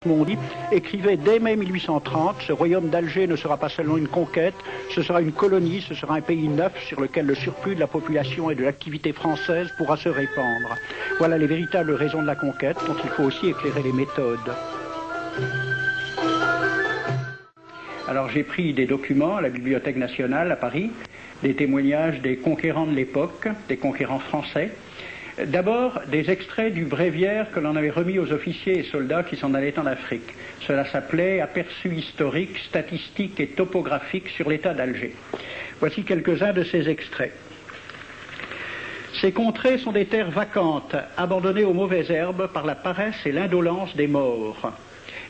Mondi écrivait dès mai 1830, ce royaume d'Alger ne sera pas seulement une conquête, ce sera une colonie, ce sera un pays neuf sur lequel le surplus de la population et de l'activité française pourra se répandre. Voilà les véritables raisons de la conquête dont il faut aussi éclairer les méthodes. Alors j'ai pris des documents à la Bibliothèque nationale à Paris, des témoignages des conquérants de l'époque, des conquérants français. D'abord, des extraits du bréviaire que l'on avait remis aux officiers et soldats qui s'en allaient en Afrique. Cela s'appelait « Aperçu historique, statistique et topographique sur l'état d'Alger ». Voici quelques-uns de ces extraits. Ces contrées sont des terres vacantes, abandonnées aux mauvaises herbes par la paresse et l'indolence des morts.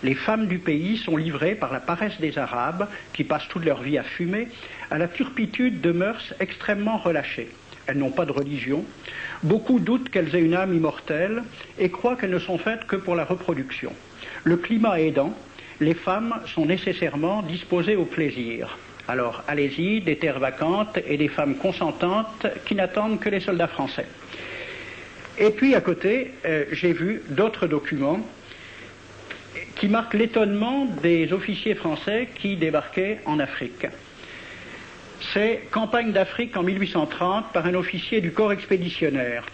Les femmes du pays sont livrées par la paresse des Arabes, qui passent toute leur vie à fumer, à la turpitude de mœurs extrêmement relâchées. Elles n'ont pas de religion. Beaucoup doutent qu'elles aient une âme immortelle et croient qu'elles ne sont faites que pour la reproduction. Le climat aidant, les femmes sont nécessairement disposées au plaisir. Alors, allez-y, des terres vacantes et des femmes consentantes qui n'attendent que les soldats français. Et puis, à côté, j'ai vu d'autres documents qui marquent l'étonnement des officiers français qui débarquaient en Afrique. C'est Campagne d'Afrique en 1830 par un officier du corps expéditionnaire.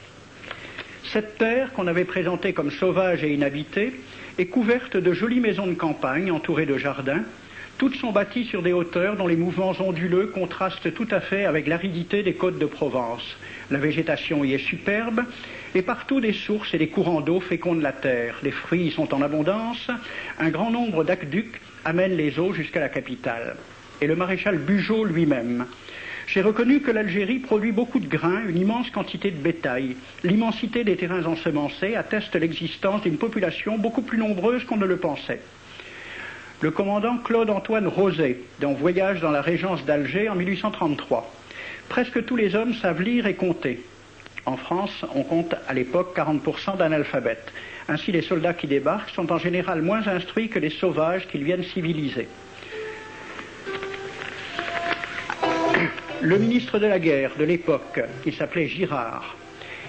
Cette terre, qu'on avait présentée comme sauvage et inhabitée, est couverte de jolies maisons de campagne entourées de jardins. Toutes sont bâties sur des hauteurs dont les mouvements onduleux contrastent tout à fait avec l'aridité des côtes de Provence. La végétation y est superbe et partout des sources et des courants d'eau fécondent la terre. Les fruits y sont en abondance. Un grand nombre d'aqueducs amènent les eaux jusqu'à la capitale. Et le maréchal Bugeaud lui-même. J'ai reconnu que l'Algérie produit beaucoup de grains, une immense quantité de bétail. L'immensité des terrains ensemencés atteste l'existence d'une population beaucoup plus nombreuse qu'on ne le pensait. Le commandant Claude-Antoine Roset, dans Voyage dans la Régence d'Alger en 1833. Presque tous les hommes savent lire et compter. En France, on compte à l'époque 40% d'analphabètes. Ainsi, les soldats qui débarquent sont en général moins instruits que les sauvages qu'ils viennent civiliser. Le ministre de la guerre de l'époque, qui s'appelait Girard,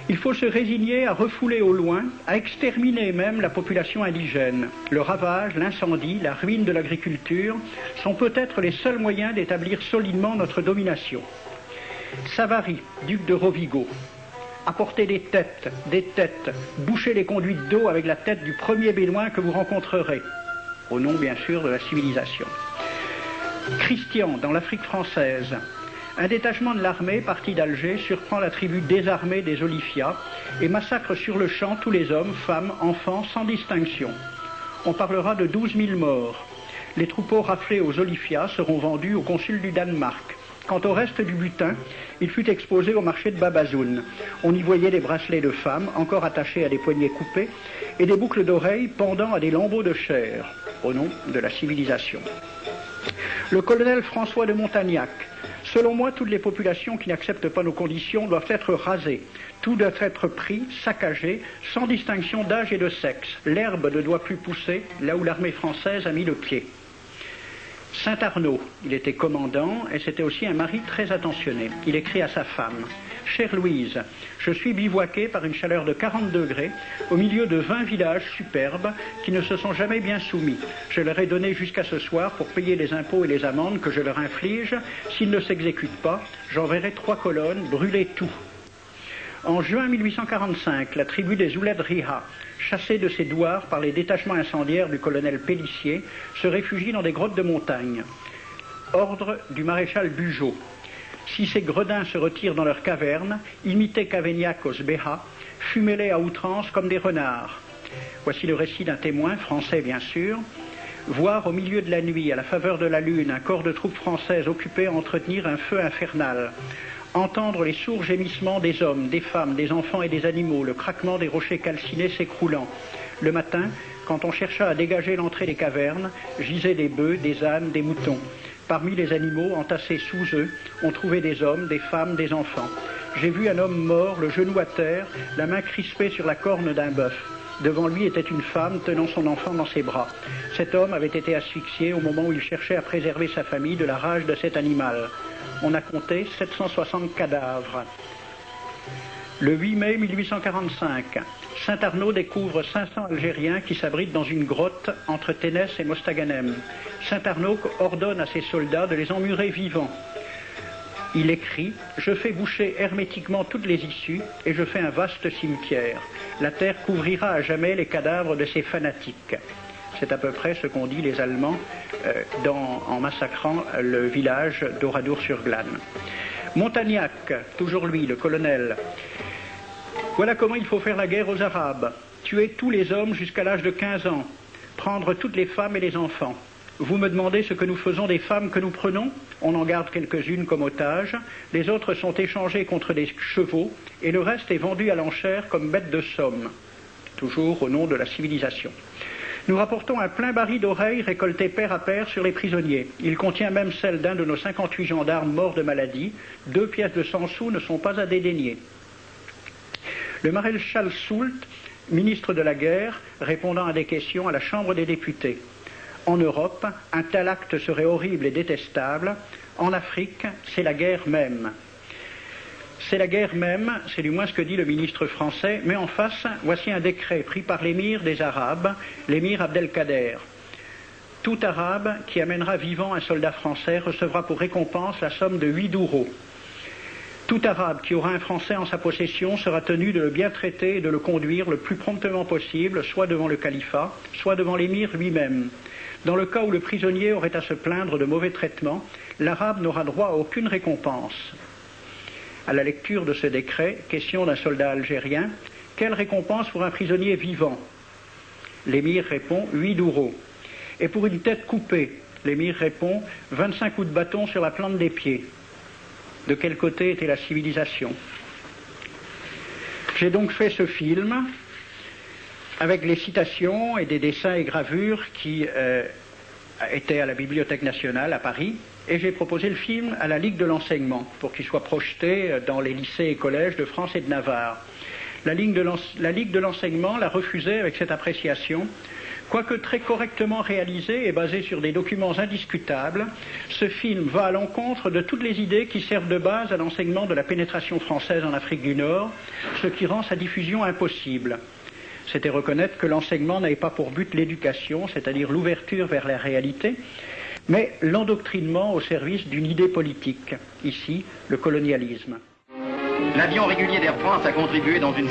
il faut se résigner à refouler au loin, à exterminer même la population indigène. Le ravage, l'incendie, la ruine de l'agriculture sont peut-être les seuls moyens d'établir solidement notre domination. Savary, duc de Rovigo, apportez des têtes, bouchez les conduites d'eau avec la tête du premier bédouin que vous rencontrerez, au nom bien sûr de la civilisation. Christian, dans l'Afrique française, un détachement de l'armée parti d'Alger surprend la tribu désarmée des Olifia et massacre sur le champ tous les hommes, femmes, enfants, sans distinction. On parlera de 12 000 morts. Les troupeaux raflés aux Olifia seront vendus au consul du Danemark. Quant au reste du butin, il fut exposé au marché de Babazoun. On y voyait des bracelets de femmes, encore attachés à des poignets coupés, et des boucles d'oreilles pendant à des lambeaux de chair, au nom de la civilisation. Le colonel François de Montagnac. Selon moi, toutes les populations qui n'acceptent pas nos conditions doivent être rasées. Tout doit être pris, saccagé, sans distinction d'âge et de sexe. L'herbe ne doit plus pousser là où l'armée française a mis le pied. Saint-Arnaud, il était commandant et c'était aussi un mari très attentionné. Il écrit à sa femme « Chère Louise, je suis bivouaqué par une chaleur de 40 degrés au milieu de 20 villages superbes qui ne se sont jamais bien soumis. Je leur ai donné jusqu'à ce soir pour payer les impôts et les amendes que je leur inflige. S'ils ne s'exécutent pas, j'enverrai 3 colonnes brûler tout. » En juin 1845, la tribu des Ouled Riha, chassée de ses douars par les détachements incendiaires du colonel Pélissier, se réfugie dans des grottes de montagne. Ordre du maréchal Bugeaud. Si ces gredins se retirent dans leurs cavernes, imitez Cavaignac aux Béha, fumez-les à outrance comme des renards. Voici le récit d'un témoin, français bien sûr. Voir au milieu de la nuit, à la faveur de la lune, un corps de troupes françaises occupé à entretenir un feu infernal. Entendre les sourds gémissements des hommes, des femmes, des enfants et des animaux, le craquement des rochers calcinés s'écroulant. Le matin, quand on chercha à dégager l'entrée des cavernes, gisaient des bœufs, des ânes, des moutons. Parmi les animaux, entassés sous eux, on trouvait des hommes, des femmes, des enfants. J'ai vu un homme mort, le genou à terre, la main crispée sur la corne d'un bœuf. Devant lui était une femme tenant son enfant dans ses bras. Cet homme avait été asphyxié au moment où il cherchait à préserver sa famille de la rage de cet animal. On a compté 760 cadavres. Le 8 mai 1845, Saint-Arnaud découvre 500 Algériens qui s'abritent dans une grotte entre Ténès et Mostaganem. Saint-Arnaud ordonne à ses soldats de les emmurer vivants. Il écrit « Je fais boucher hermétiquement toutes les issues et je fais un vaste cimetière. La terre couvrira à jamais les cadavres de ces fanatiques. » C'est à peu près ce qu'ont dit les Allemands en massacrant le village d'Oradour-sur-Glane. Montagnac, toujours lui, le colonel. Voilà comment il faut faire la guerre aux Arabes. Tuer tous les hommes jusqu'à l'âge de 15 ans. Prendre toutes les femmes et les enfants. Vous me demandez ce que nous faisons des femmes que nous prenons? On en garde quelques-unes comme otages. Les autres sont échangées contre des chevaux et le reste est vendu à l'enchère comme bête de somme. Toujours au nom de la civilisation. Nous rapportons un plein baril d'oreilles récolté pair à pair sur les prisonniers. Il contient même celle d'un de nos 58 gendarmes morts de maladie. 2 pièces de 100 sous ne sont pas à dédaigner. Le maréchal Soult, ministre de la guerre, répondant à des questions à la Chambre des députés. En Europe, un tel acte serait horrible et détestable. En Afrique, c'est la guerre même. C'est la guerre même, c'est du moins ce que dit le ministre français, mais en face, voici un décret pris par l'émir des Arabes, l'émir Abdelkader. Tout Arabe qui amènera vivant un soldat français recevra pour récompense la somme de 8 douros. Tout Arabe qui aura un Français en sa possession sera tenu de le bien traiter et de le conduire le plus promptement possible, soit devant le califat, soit devant l'émir lui-même. Dans le cas où le prisonnier aurait à se plaindre de mauvais traitements, l'Arabe n'aura droit à aucune récompense. À la lecture de ce décret, question d'un soldat algérien, quelle récompense pour un prisonnier vivant? L'émir répond 8 douros. Et pour une tête coupée, l'émir répond 25 coups de bâton sur la plante des pieds. De quel côté était la civilisation? J'ai donc fait ce film avec les citations et des dessins et gravures qui étaient à la Bibliothèque nationale à Paris. Et j'ai proposé le film à la Ligue de l'enseignement pour qu'il soit projeté dans les lycées et collèges de France et de Navarre. La Ligue de l'enseignement l'a refusé avec cette appréciation. Quoique très correctement réalisé et basé sur des documents indiscutables, ce film va à l'encontre de toutes les idées qui servent de base à l'enseignement de la pénétration française en Afrique du Nord, ce qui rend sa diffusion impossible. C'était reconnaître que l'enseignement n'avait pas pour but l'éducation, c'est-à-dire l'ouverture vers la réalité, mais l'endoctrinement au service d'une idée politique, ici le colonialisme. L'avion régulier d'Air France a contribué dans une